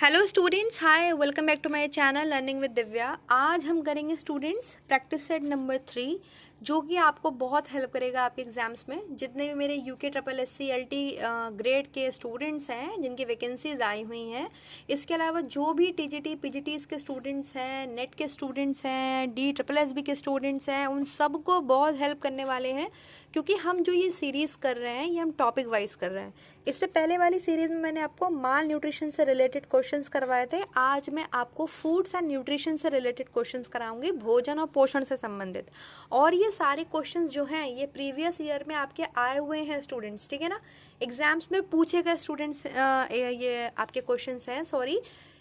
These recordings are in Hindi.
Hello students, hi, welcome back to my channel learning with Divya. आज हम करेंगे स्टूडेंट्स प्रैक्टिस सेट नंबर 3, जो कि आपको बहुत हेल्प करेगा आपके एग्जाम्स में। जितने भी मेरे UK triple S C L T grade के स्टूडेंट्स हैं जिनकी वैकेंसीज आई हुई हैं, इसके अलावा जो भी टीजीटी पीजीटीज के स्टूडेंट्स हैं, नेट के स्टूडेंट्स हैं, डी ट्रिपल एस बी के स्टूडेंट्स हैं, उन सबको बहुत हेल्प करने वाले हैं। क्योंकि हम जो ये सीरीज़ कर रहे हैं ये हम टॉपिक वाइज कर रहे हैं। इससे पहले वाली सीरीज़ में मैंने आपको माल न्यूट्रिशन से रिलेटेड क्वेश्चंस करवाए थे। आज मैं आपको फूड्स एंड न्यूट्रिशन से रिलेटेड क्वेश्चंस कराऊंगी, भोजन और पोषण से संबंधित। और ये सारे क्वेश्चंस जो हैं ये प्रीवियस ईयर में आपके आए हुए हैं स्टूडेंट्स, ठीक है ना। एग्जाम्स में पूछे गए स्टूडेंट्स ये आपके क्वेश्चंस हैं, सॉरी,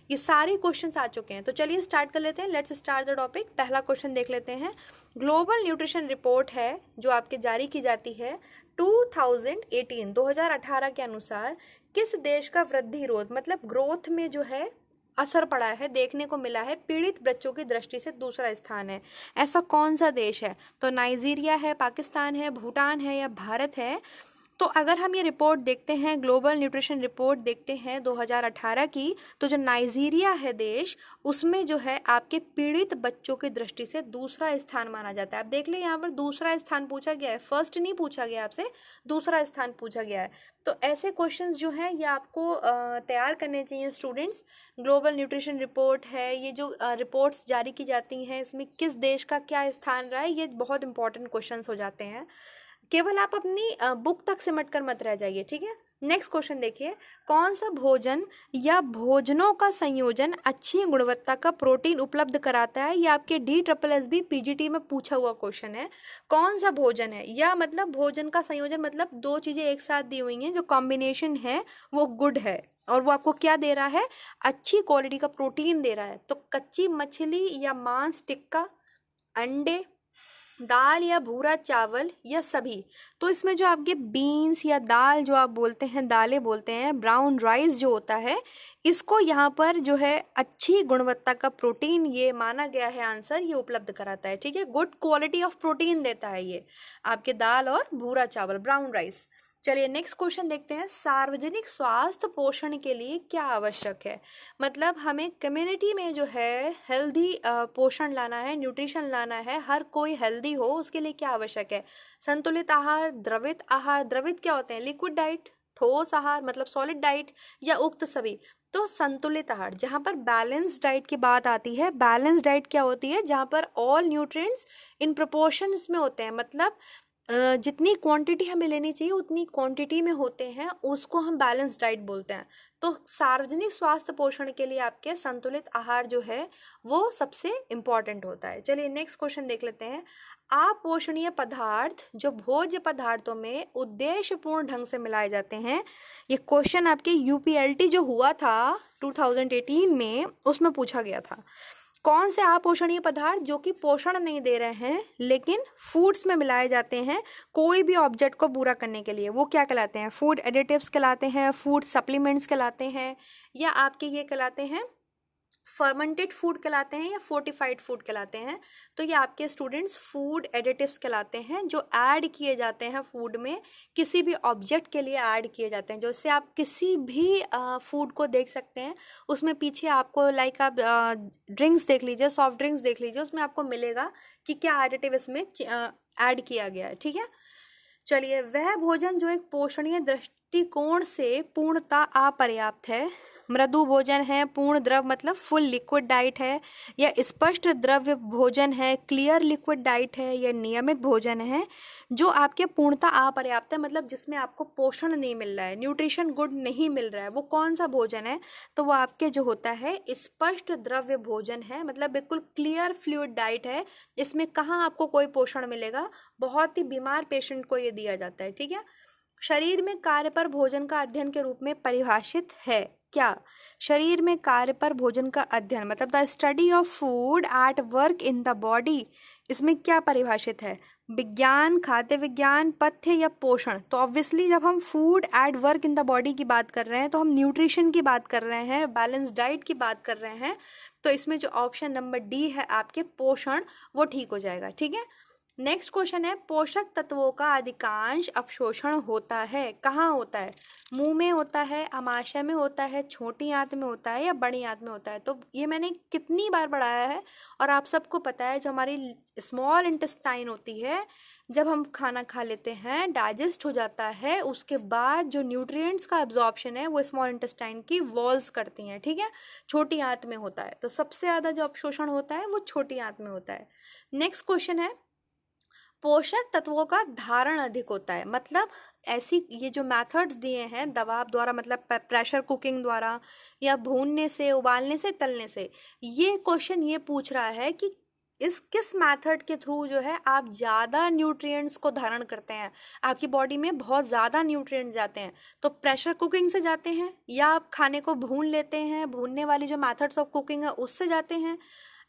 ये सारे क्वेश्चंस आ चुके हैं। तो चलिए स्टार्ट कर लेते हैं। Let's start the topic. पहला क्वेश्चन देख लेते हैं। ग्लोबल न्यूट्रिशन रिपोर्ट है जो आपके जारी की जाती है 2018 के अनुसार किस देश का वृद्धि रोध मतलब ग्रोथ में जो है असर पड़ा है, देखने को मिला है, पीड़ित बच्चों की दृष्टि से दूसरा स्थान है। ऐसा कौन सा देश है? तो नाइजीरिया है, पाकिस्तान है, भूटान है या भारत है। तो अगर हम ये रिपोर्ट देखते हैं, ग्लोबल न्यूट्रिशन रिपोर्ट देखते हैं 2018 की, तो जो नाइजीरिया है देश, उसमें जो है आपके पीड़ित बच्चों की दृष्टि से दूसरा स्थान माना जाता है। आप देख लें यहाँ पर दूसरा स्थान पूछा गया है, फर्स्ट नहीं पूछा गया आपसे, दूसरा स्थान पूछा गया है। तो ऐसे क्वेश्चंस जो हैं ये आपको तैयार करने चाहिए स्टूडेंट्स। ग्लोबल न्यूट्रिशन रिपोर्ट है, ये जो रिपोर्ट्स जारी की जाती हैं इसमें किस देश का क्या स्थान रहा है, ये बहुत इंपॉर्टेंट क्वेश्चंस हो जाते हैं। केवल आप अपनी बुक तक सिमट कर मत रह जाइए, ठीक है। नेक्स्ट क्वेश्चन देखिए। कौन सा भोजन या भोजनों का संयोजन अच्छी गुणवत्ता का प्रोटीन उपलब्ध कराता है? ये आपके D triple S B PGT में पूछा हुआ क्वेश्चन है। कौन सा भोजन है, या मतलब भोजन का संयोजन मतलब दो चीजें एक साथ दी हुई हैं, जो कॉम्बिनेशन है वो गुड है और वो आपको क्या दे रहा है? अच्छी क्वालिटी का प्रोटीन दे रहा है। तो कच्ची मछली या मांस टिक्का, अंडे, दाल या भूरा चावल या सभी। तो इसमें जो आपके बीन्स या दाल जो आप बोलते हैं, दालें बोलते हैं, ब्राउन राइस जो होता है, इसको यहाँ पर जो है अच्छी गुणवत्ता का प्रोटीन ये माना गया है आंसर, ये उपलब्ध कराता है, ठीक है। गुड क्वालिटी ऑफ प्रोटीन देता है ये आपके दाल और भूरा चावल, ब्राउन राइस। चलिए नेक्स्ट क्वेश्चन देखते हैं। सार्वजनिक स्वास्थ्य पोषण के लिए क्या आवश्यक है? मतलब हमें कम्युनिटी में जो है हेल्दी पोषण लाना है, न्यूट्रिशन लाना है, हर कोई हेल्दी हो, उसके लिए क्या आवश्यक है? संतुलित आहार, द्रवित आहार, द्रवित क्या होते हैं? लिक्विड डाइट, ठोस आहार मतलब सॉलिड डाइट, या उक्त सभी। तो संतुलित आहार, जहाँ पर बैलेंस डाइट की बात आती है। बैलेंस डाइट क्या होती है? जहाँ पर ऑल न्यूट्रिएंट्स इन प्रोपोर्शंस में होते हैं, मतलब जितनी क्वांटिटी हमें लेनी चाहिए उतनी क्वांटिटी में होते हैं, उसको हम बैलेंस डाइट बोलते हैं। तो सार्वजनिक स्वास्थ्य पोषण के लिए आपके संतुलित आहार जो है वो सबसे इम्पॉर्टेंट होता है। चलिए नेक्स्ट क्वेश्चन देख लेते हैं। अपोषणीय पदार्थ जो भोज्य पदार्थों में उद्देश्यपूर्ण ढंग से मिलाए जाते हैं, ये क्वेश्चन आपके यूपीएलटी जो हुआ था 2018 में, उसमें पूछा गया था। कौन से अपोषणीय पदार्थ जो कि पोषण नहीं दे रहे हैं लेकिन फूड्स में मिलाए जाते हैं कोई भी ऑब्जेक्ट को पूरा करने के लिए, वो क्या कहलाते हैं? फूड एडिटिव्स कहलाते हैं, फूड सप्लीमेंट्स कहलाते हैं, या आपके ये कहलाते हैं फर्मेंटेड फूड कहलाते हैं, या फोर्टिफाइड फूड कहलाते हैं। तो ये आपके स्टूडेंट्स फूड एडिटिव्स कहलाते हैं, जो ऐड किए जाते हैं फूड में, किसी भी ऑब्जेक्ट के लिए ऐड किए जाते हैं। जैसे आप किसी भी फूड को देख सकते हैं, उसमें पीछे आपको लाइक आप ड्रिंक्स देख लीजिए, सॉफ्ट ड्रिंक्स देख लीजिए, उसमें आपको मिलेगा कि क्या एडिटिव इसमें ऐड किया गया है, ठीक है। चलिए, वह भोजन जो एक पोषणीय दृष्टिकोण से पूर्णता अपर्याप्त है। मृदु भोजन है, पूर्ण द्रव मतलब फुल लिक्विड डाइट है, या स्पष्ट द्रव्य भोजन है, क्लियर लिक्विड डाइट है, या नियमित भोजन है जो आपके पूर्णता अपर्याप्त है, मतलब जिसमें आपको पोषण नहीं मिल रहा है, न्यूट्रिशन गुड नहीं मिल रहा है, वो कौन सा भोजन है? तो वो आपके जो होता है स्पष्ट द्रव्य भोजन है, मतलब बिल्कुल क्लियर फ्लूइड डाइट है। इसमें कहाँ आपको कोई पोषण मिलेगा? बहुत ही बीमार पेशेंट को ये दिया जाता है, ठीक है। शरीर में कार्य पर भोजन का अध्ययन के रूप में परिभाषित है क्या? शरीर में कार्य पर भोजन का अध्ययन मतलब the study of food at work in the body, इसमें क्या परिभाषित है? विज्ञान, खाद्य विज्ञान, पथ्य या पोषण। तो ऑब्वियसली जब हम food at work in the body की बात कर रहे हैं तो हम न्यूट्रिशन की बात कर रहे हैं, बैलेंस डाइट की बात कर रहे हैं। तो इसमें जो ऑप्शन नंबर डी है आपके पोषण, वो ठीक हो जाएगा, ठीक है। नेक्स्ट क्वेश्चन है, पोषक तत्वों का अधिकांश अवशोषण होता है, कहाँ होता है? मुंह में होता है, आमाशय में होता है, छोटी आंत में होता है या बड़ी आंत में होता है? तो ये मैंने कितनी बार पढ़ाया है और आप सबको पता है, जो हमारी स्मॉल इंटेस्टाइन होती है, जब हम खाना खा लेते हैं, डाइजेस्ट हो जाता है, उसके बाद जो न्यूट्रिएंट्स का एब्जॉर्प्शन है वो स्मॉल इंटेस्टाइन की वॉल्स करती हैं, ठीक है, छोटी आंत में होता है। तो सबसे ज़्यादा जो अवशोषण होता है वो छोटी आंत में होता है। नेक्स्ट क्वेश्चन है, पोषक तत्वों का धारण अधिक होता है, मतलब ऐसी ये जो मेथड्स दिए हैं दबाव द्वारा, मतलब प्रेशर कुकिंग द्वारा या भूनने से, उबालने से, तलने से, ये क्वेश्चन ये पूछ रहा है कि इस किस मेथड के थ्रू जो है आप ज़्यादा न्यूट्रिएंट्स को धारण करते हैं, आपकी बॉडी में बहुत ज़्यादा न्यूट्रिएंट्स जाते हैं। तो प्रेशर कुकिंग से जाते हैं या आप खाने को भून लेते हैं, भूनने वाली जो मेथड्स ऑफ कुकिंग है उससे जाते हैं,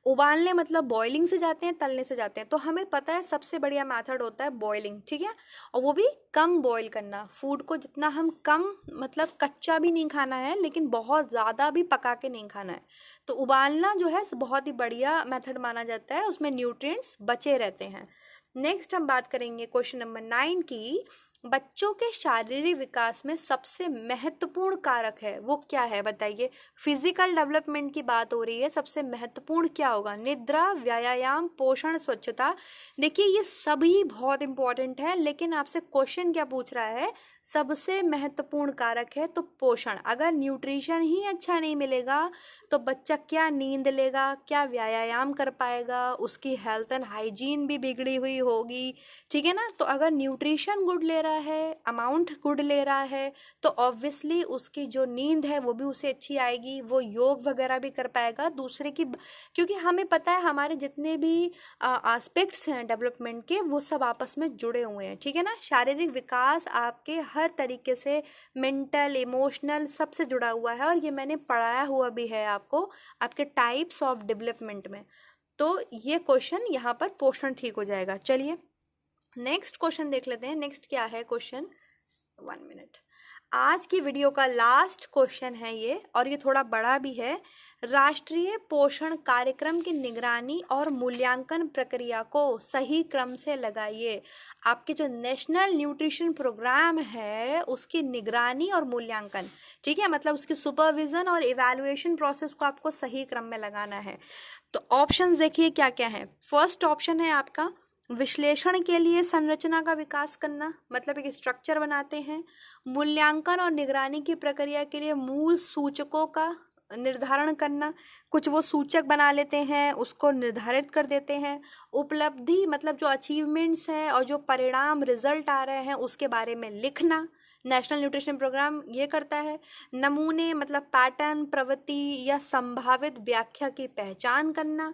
उबालने मतलब बॉइलिंग से जाते हैं, तलने से जाते हैं। तो हमें पता है सबसे बढ़िया मेथड होता है बॉइलिंग, ठीक है, और वो भी कम बॉईल करना। फूड को जितना हम कम, मतलब कच्चा भी नहीं खाना है लेकिन बहुत ज़्यादा भी पका के नहीं खाना है। तो उबालना जो है बहुत ही बढ़िया मेथड माना जाता है, उसमें न्यूट्रिएंट्स बचे रहते हैं। नेक्स्ट हम बात करेंगे क्वेश्चन नंबर 9 की, बच्चों के शारीरिक विकास में सबसे महत्वपूर्ण कारक है वो क्या है, बताइए। फिजिकल डेवलपमेंट की बात हो रही है, सबसे महत्वपूर्ण क्या होगा? निद्रा, व्यायाम, पोषण, स्वच्छता। देखिए ये सभी बहुत इंपॉर्टेंट है, लेकिन आपसे क्वेश्चन क्या पूछ रहा है, सबसे महत्वपूर्ण कारक है तो पोषण। अगर न्यूट्रिशन ही अच्छा नहीं मिलेगा तो बच्चा क्या नींद लेगा, क्या व्यायाम कर पाएगा, उसकी हेल्थ एंड हाइजीन भी बिगड़ी हुई होगी, ठीक है ना। तो अगर न्यूट्रिशन गुड ले रहा है, अमाउंट गुड ले रहा है, तो ऑब्वियसली उसकी जो नींद है वो भी उसे अच्छी आएगी, वो योग वगैरह भी कर पाएगा दूसरे की, क्योंकि हमें पता है हमारे जितने भी एस्पेक्ट्स हैं डेवलपमेंट के वो सब आपस में जुड़े हुए हैं, ठीक है ना। शारीरिक विकास आपके हर तरीके से, मेंटल, इमोशनल, सबसे जुड़ा हुआ है, और ये मैंने पढ़ाया हुआ भी है आपको आपके टाइप्स ऑफ डेवलपमेंट में। तो ये क्वेश्चन यहाँ पर पोषण ठीक हो जाएगा। चलिए नेक्स्ट क्वेश्चन देख लेते हैं। नेक्स्ट क्या है क्वेश्चन, 1 मिनट। आज की वीडियो का लास्ट क्वेश्चन है ये, और ये थोड़ा बड़ा भी है। राष्ट्रीय पोषण कार्यक्रम की निगरानी और मूल्यांकन प्रक्रिया को सही क्रम से लगाइए। आपके जो नेशनल न्यूट्रिशन प्रोग्राम है उसकी निगरानी और मूल्यांकन, ठीक है, मतलब उसकी सुपरविजन और इवैल्यूएशन प्रोसेस को आपको सही क्रम में लगाना है। तो ऑप्शंस देखिए क्या क्या है। फर्स्ट ऑप्शन है आपका विश्लेषण के लिए संरचना का विकास करना, मतलब एक स्ट्रक्चर बनाते हैं। मूल्यांकन और निगरानी की प्रक्रिया के लिए मूल सूचकों का निर्धारण करना, कुछ वो सूचक बना लेते हैं, उसको निर्धारित कर देते हैं। उपलब्धि मतलब जो अचीवमेंट्स हैं और जो परिणाम रिजल्ट आ रहे हैं उसके बारे में लिखना, नेशनल न्यूट्रिशन प्रोग्राम ये करता है। नमूने मतलब पैटर्न, प्रवृत्ति या संभावित व्याख्या की पहचान करना।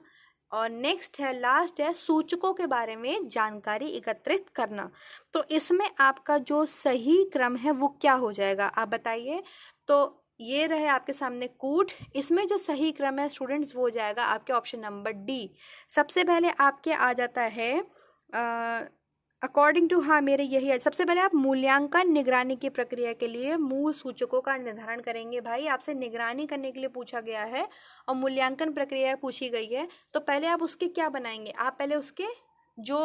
और नेक्स्ट है, लास्ट है, सूचकों के बारे में जानकारी एकत्रित करना। तो इसमें आपका जो सही क्रम है वो क्या हो जाएगा, आप बताइए। तो ये रहे आपके सामने कूट, इसमें जो सही क्रम है स्टूडेंट्स वो हो जाएगा आपके ऑप्शन नंबर डी। सबसे पहले आपके आ जाता है अकॉर्डिंग टू, हाँ मेरे यही है। सबसे पहले आप मूल्यांकन निगरानी की प्रक्रिया के लिए मूल सूचकों का निर्धारण करेंगे। भाई आपसे निगरानी करने के लिए पूछा गया है और मूल्यांकन प्रक्रिया पूछी गई है, तो पहले आप उसके क्या बनाएंगे, आप पहले उसके जो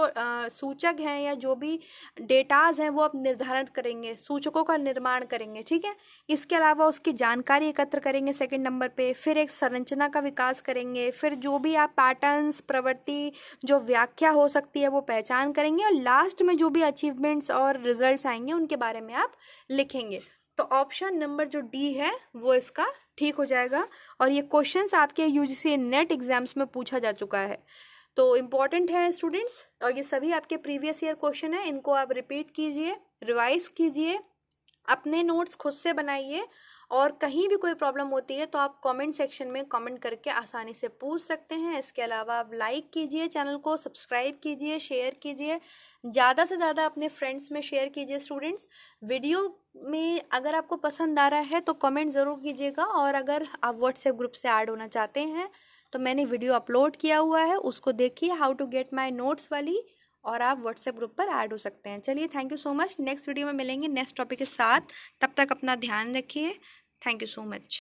सूचक हैं या जो भी डेटाज हैं वो आप निर्धारण करेंगे, सूचकों का निर्माण करेंगे, ठीक है। इसके अलावा उसकी जानकारी एकत्र करेंगे सेकंड नंबर पे, फिर एक संरचना का विकास करेंगे, फिर जो भी आप पैटर्न्स, प्रवृत्ति, जो व्याख्या हो सकती है वो पहचान करेंगे, और लास्ट में जो भी अचीवमेंट्स और रिजल्ट्स आएंगे उनके बारे में आप लिखेंगे। तो ऑप्शन नंबर जो डी है वो इसका ठीक हो जाएगा। और ये क्वेश्चंस आपके यूजीसी नेट एग्जाम्स में पूछा जा चुका है, तो इम्पॉर्टेंट है स्टूडेंट्स। और ये सभी आपके प्रीवियस ईयर क्वेश्चन है, इनको आप रिपीट कीजिए, रिवाइज कीजिए, अपने नोट्स खुद से बनाइए, और कहीं भी कोई प्रॉब्लम होती है तो आप कमेंट सेक्शन में कमेंट करके आसानी से पूछ सकते हैं। इसके अलावा आप लाइक कीजिए, चैनल को सब्सक्राइब कीजिए, शेयर कीजिए, ज़्यादा से ज़्यादा अपने फ्रेंड्स में शेयर कीजिए। स्टूडेंट्स वीडियो में अगर आपको पसंद आ रहा है तो कमेंट ज़रूर कीजिएगा, और अगर आप व्हाट्सएप ग्रुप से ऐड होना चाहते हैं तो मैंने वीडियो अपलोड किया हुआ है, उसको देखिए, how to get my notes वाली, और आप व्हाट्सएप ग्रुप पर ऐड हो सकते हैं। चलिए thank you so much, next video में मिलेंगे नेक्स्ट टॉपिक के साथ, तब तक अपना ध्यान रखिए। Thank you so much.